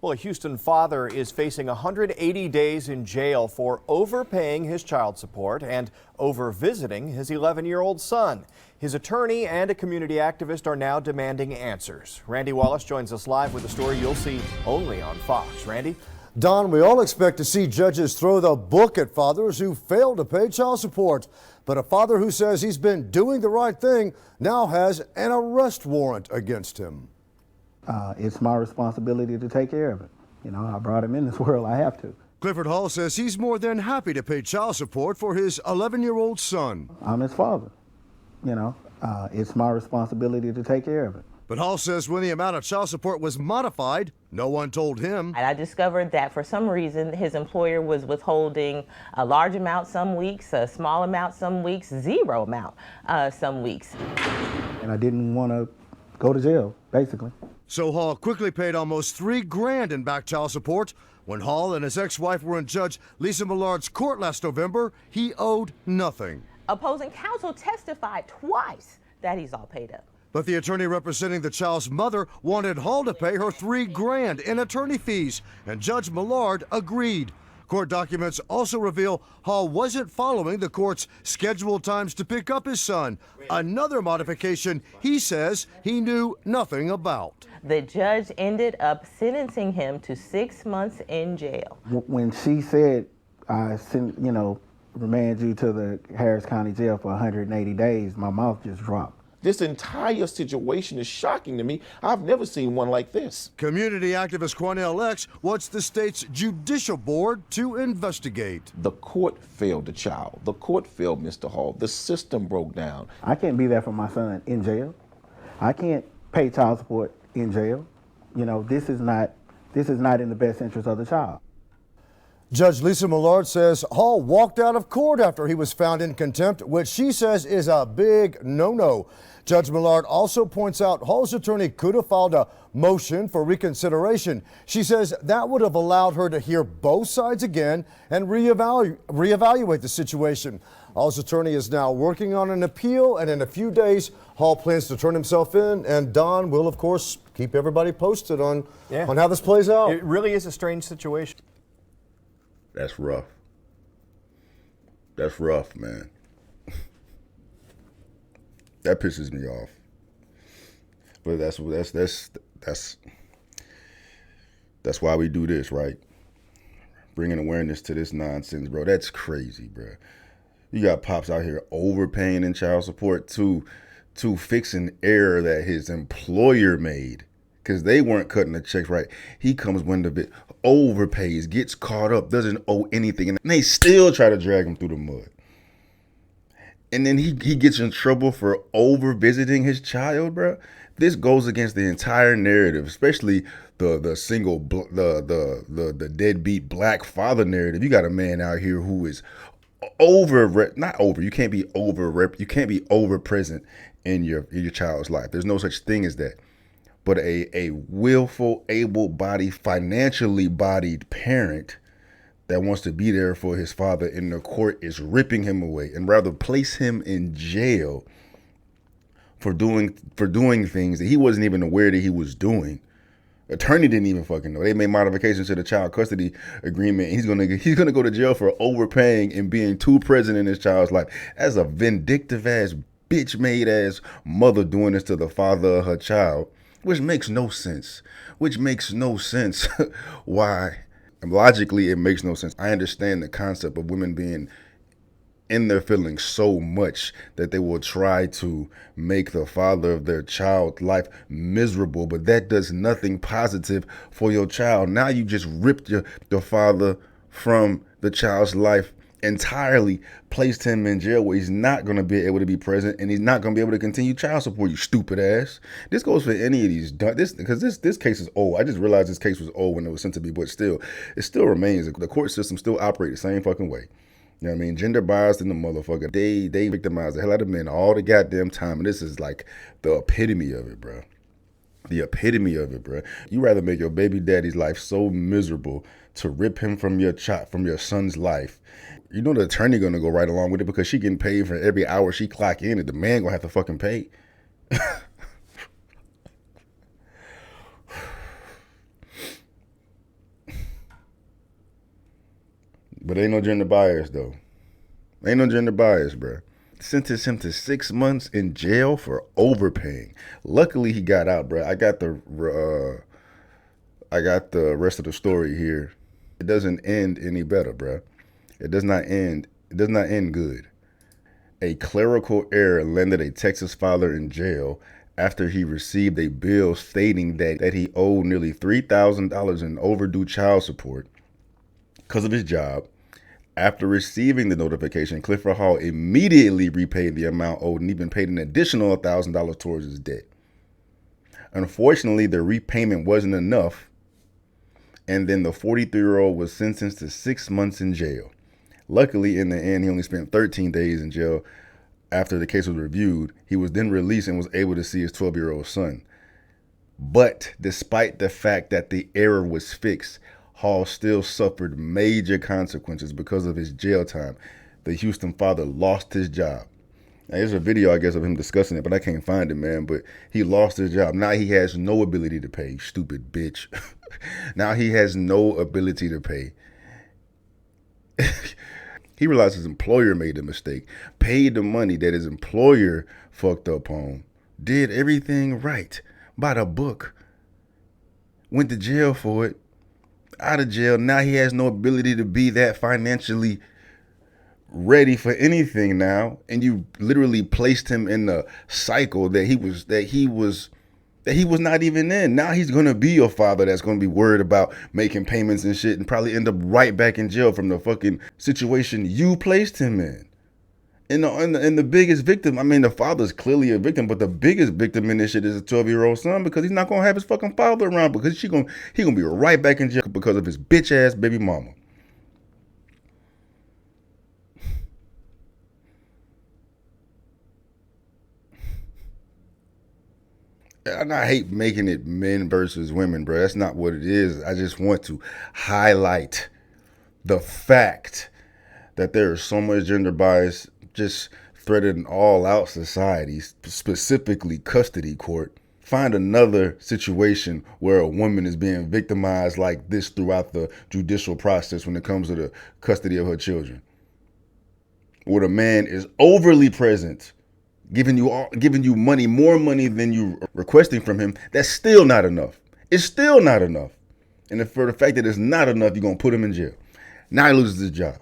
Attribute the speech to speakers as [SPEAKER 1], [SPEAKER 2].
[SPEAKER 1] Well, a Houston father is facing 180 days in jail for overpaying his child support and over-visiting his 11-year-old son. His attorney and a community activist are now demanding answers. Randy Wallace joins us live with a story you'll see only on Fox. Randy?
[SPEAKER 2] Don, we all expect to see judges throw the book at fathers who fail to pay child support. But a father who says he's been doing the right thing now has an arrest warrant against him.
[SPEAKER 3] It's my responsibility to take care of it. You know, I brought him in this world, I have to.
[SPEAKER 2] Clifford Hall says he's more than happy to pay child support for his 11-year-old son.
[SPEAKER 3] I'm his father. You know, it's my responsibility to take care of it.
[SPEAKER 2] But Hall says when the amount of child support was modified, no one told him.
[SPEAKER 4] And I discovered that for some reason his employer was withholding a large amount some weeks, a small amount some weeks, zero amount some weeks.
[SPEAKER 3] And I didn't want to go to jail, basically.
[SPEAKER 2] So Hall quickly paid almost $3 grand in back child support. When Hall and his ex-wife were in Judge Lisa Millard's court last November, he owed nothing.
[SPEAKER 4] Opposing counsel testified twice that he's all paid up.
[SPEAKER 2] But the attorney representing the child's mother wanted Hall to pay her $3 grand in attorney fees, and Judge Millard agreed. Court documents also reveal Hall wasn't following the court's scheduled times to pick up his son, another modification he says he knew nothing about.
[SPEAKER 4] The judge ended up sentencing him to 6 months in jail.
[SPEAKER 3] When she said, remand you to the Harris County Jail for 180 days, my mouth just dropped.
[SPEAKER 5] This entire situation is shocking to me. I've never seen one like this.
[SPEAKER 2] Community activist Quanell X wants the state's judicial board to investigate.
[SPEAKER 5] The court failed the child. The court failed Mr. Hall. The system broke down.
[SPEAKER 3] I can't be there for my son in jail. I can't pay child support in jail. You know, this is not in the best interest of the child.
[SPEAKER 2] Judge Lisa Millard says Hall walked out of court after he was found in contempt, which she says is a big no-no. Judge Millard also points out Hall's attorney could have filed a motion for reconsideration. She says that would have allowed her to hear both sides again and reevaluate the situation. Hall's attorney is now working on an appeal, and in a few days, Hall plans to turn himself in, and Don will, of course, keep everybody posted on how this plays out.
[SPEAKER 1] It really is a strange situation.
[SPEAKER 6] That's rough. That's rough, man. That pisses me off. But that's why we do this, right? Bringing awareness to this nonsense, bro. That's crazy, bro. You got pops out here overpaying in child support to fix an error that his employer made because they weren't cutting the checks right. He comes when the bit overpays, gets caught up, doesn't owe anything, and they still try to drag him through the mud. And then he gets in trouble for over visiting his child, bro. This goes against the entire narrative, especially the single the deadbeat black father narrative. You got a man out here who is you can't be over present in your child's life. There's no such thing as that. But a willful, able-bodied, financially bodied parent that wants to be there for his father in the court is ripping him away and rather place him in jail for doing things that he wasn't even aware that he was doing. Attorney didn't even fucking know. They made modifications to the child custody agreement. He's gonna go to jail for overpaying and being too present in his child's life. As a vindictive ass, bitch made ass mother doing this to the father of her child, which makes no sense. Why? Logically, it makes no sense. I understand the concept of women being in their feelings so much that they will try to make the father of their child's life miserable, but that does nothing positive for your child. Now you just ripped the father from the child's life entirely, placed him in jail where he's not going to be able to be present and he's not going to be able to continue child support, you stupid ass. This goes for any of these, because this case is old. I just realized this case was old when it was sent to me, but still, it still remains. The court system still operates the same fucking way. You know what I mean? Gender biased in the motherfucker. They victimize the hell out of men all the goddamn time, and this is like the epitome of it, bro. The epitome of it, bro. You rather make your baby daddy's life so miserable to rip him from your son's life. You know the attorney gonna go right along with it because she getting paid for every hour she clock in, and the man gonna have to fucking pay. But ain't no gender bias, though. Ain't no gender bias, bruh. Sentenced him to 6 months in jail for overpaying. Luckily, he got out, bruh. I got the rest of the story here. It doesn't end any better, bruh. It does not end good. A clerical error landed a Texas father in jail after he received a bill stating that he owed nearly $3,000 in overdue child support because of his job. After receiving the notification, Clifford Hall immediately repaid the amount owed and even paid an additional $1,000 towards his debt. Unfortunately, the repayment wasn't enough, and then the 43-year-old was sentenced to 6 months in jail. Luckily, in the end, he only spent 13 days in jail. After the case was reviewed, he was then released and was able to see his 12-year-old son. But despite the fact that the error was fixed, Hall still suffered major consequences because of his jail time. The Houston father lost his job. Now, there's a video, I guess, of him discussing it, but I can't find it, man. But he lost his job. Now he has no ability to pay, stupid bitch. Now he has no ability to pay. He realized his employer made a mistake, paid the money that his employer fucked up on, did everything right by the book, went to jail for it, out of jail. Now he has no ability to be that financially ready for anything now. And you literally placed him in the cycle that he was not even in. Now he's going to be a father that's going to be worried about making payments and shit and probably end up right back in jail from the fucking situation you placed him in. And the biggest victim, I mean, the father's clearly a victim, but the biggest victim in this shit is a 12-year-old son, because he's not going to have his fucking father around, because he gonna be right back in jail because of his bitch ass baby mama. And I hate making it men versus women, bro. That's not what it is. I just want to highlight the fact that there is so much gender bias just threatening all out societies, specifically custody court. Find another situation where a woman is being victimized like this throughout the judicial process when it comes to the custody of her children, where the man is overly present, giving you money, more money than you requesting from him. That's still not enough. It's still not enough. And for the fact that it's not enough, you're going to put him in jail. Now he loses his job.